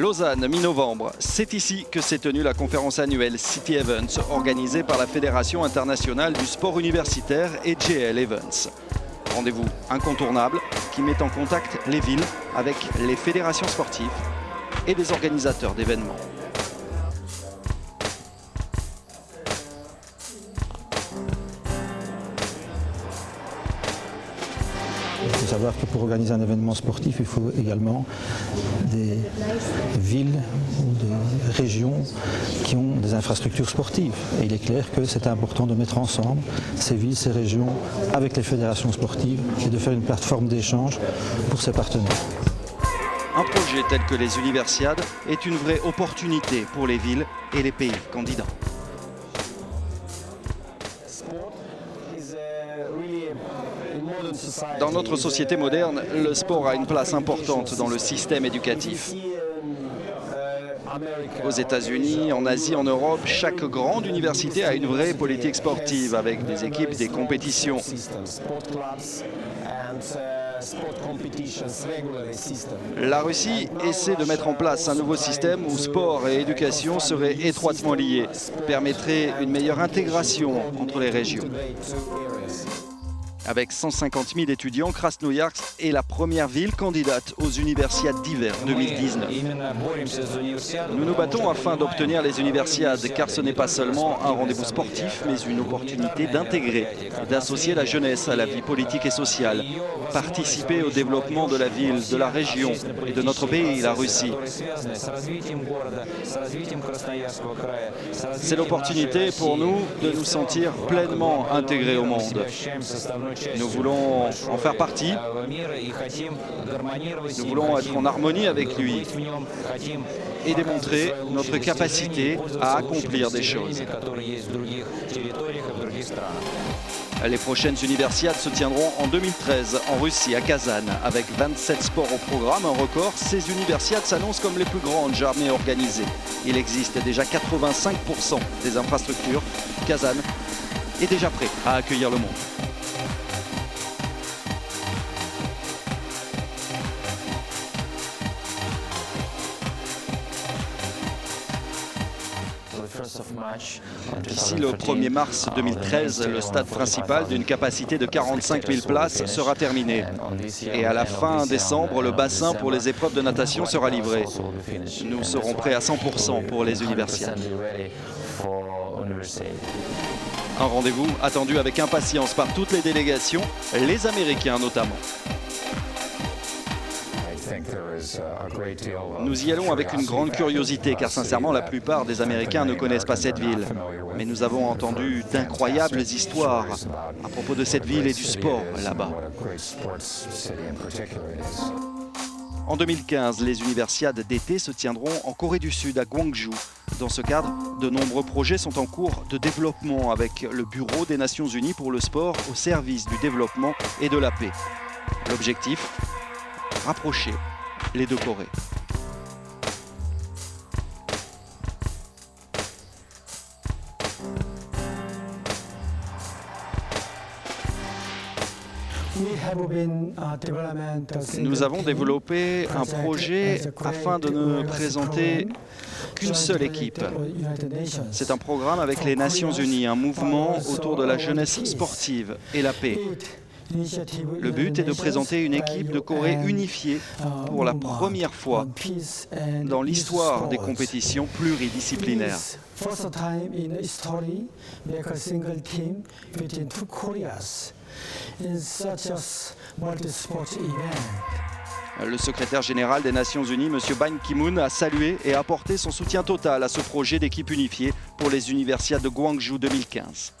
Lausanne, mi-novembre. C'est ici que s'est tenue la conférence annuelle City Events, organisée par la Fédération internationale du sport universitaire et GL Events. Rendez-vous incontournable qui met en contact les villes avec les fédérations sportives et des organisateurs d'événements. Il faut savoir que pour organiser un événement sportif, il faut également des villes ou des régions qui ont des infrastructures sportives. Et il est clair que c'est important de mettre ensemble ces villes, ces régions avec les fédérations sportives et de faire une plateforme d'échange pour ces partenaires. Un projet tel que les Universiades est une vraie opportunité pour les villes et les pays candidats. Dans notre société moderne, le sport a une place importante dans le système éducatif. Aux États-Unis, en Asie, en Europe, chaque grande université a une vraie politique sportive avec des équipes, des compétitions. La Russie essaie de mettre en place un nouveau système où sport et éducation seraient étroitement liés, permettrait une meilleure intégration entre les régions. Avec 150 000 étudiants, Krasnoïarsk est la première ville candidate aux Universiades d'hiver 2019. Nous nous battons afin d'obtenir les Universiades, car ce n'est pas seulement un rendez-vous sportif, mais une opportunité d'intégrer, d'associer la jeunesse à la vie politique et sociale, participer au développement de la ville, de la région et de notre pays, la Russie. C'est l'opportunité pour nous de nous sentir pleinement intégrés au monde. Nous voulons en faire partie, nous voulons être en harmonie avec lui et démontrer notre capacité à accomplir des choses. Les prochaines Universiades se tiendront en 2013 en Russie, à Kazan. Avec 27 sports au programme, un record, ces Universiades s'annoncent comme les plus grandes jamais organisées. Il existe déjà 85% des infrastructures. Kazan est déjà prêt à accueillir le monde. D'ici le 1er mars 2013, le stade principal d'une capacité de 45 000 places sera terminé. Et à la fin décembre, le bassin pour les épreuves de natation sera livré. Nous serons prêts à 100% pour les Universiades. Un rendez-vous attendu avec impatience par toutes les délégations, les Américains notamment. Nous y allons avec une grande curiosité, car sincèrement, la plupart des Américains ne connaissent pas cette ville. Mais nous avons entendu d'incroyables histoires à propos de cette ville et du sport là-bas. En 2015, les Universiades d'été se tiendront en Corée du Sud, à Gwangju. Dans ce cadre, de nombreux projets sont en cours de développement avec le Bureau des Nations Unies pour le sport au service du développement et de la paix. L'objectif ? Rapprocher les deux Corées. Nous avons développé un projet afin de ne présenter qu'une seule équipe. C'est un programme avec les Nations Unies, un mouvement autour de la jeunesse sportive et la paix. Le but est de présenter une équipe de Corée unifiée pour la première fois dans l'histoire des compétitions pluridisciplinaires. Le secrétaire général des Nations Unies, M. Ban Ki-moon, a salué et apporté son soutien total à ce projet d'équipe unifiée pour les Universiades de Gwangju 2015.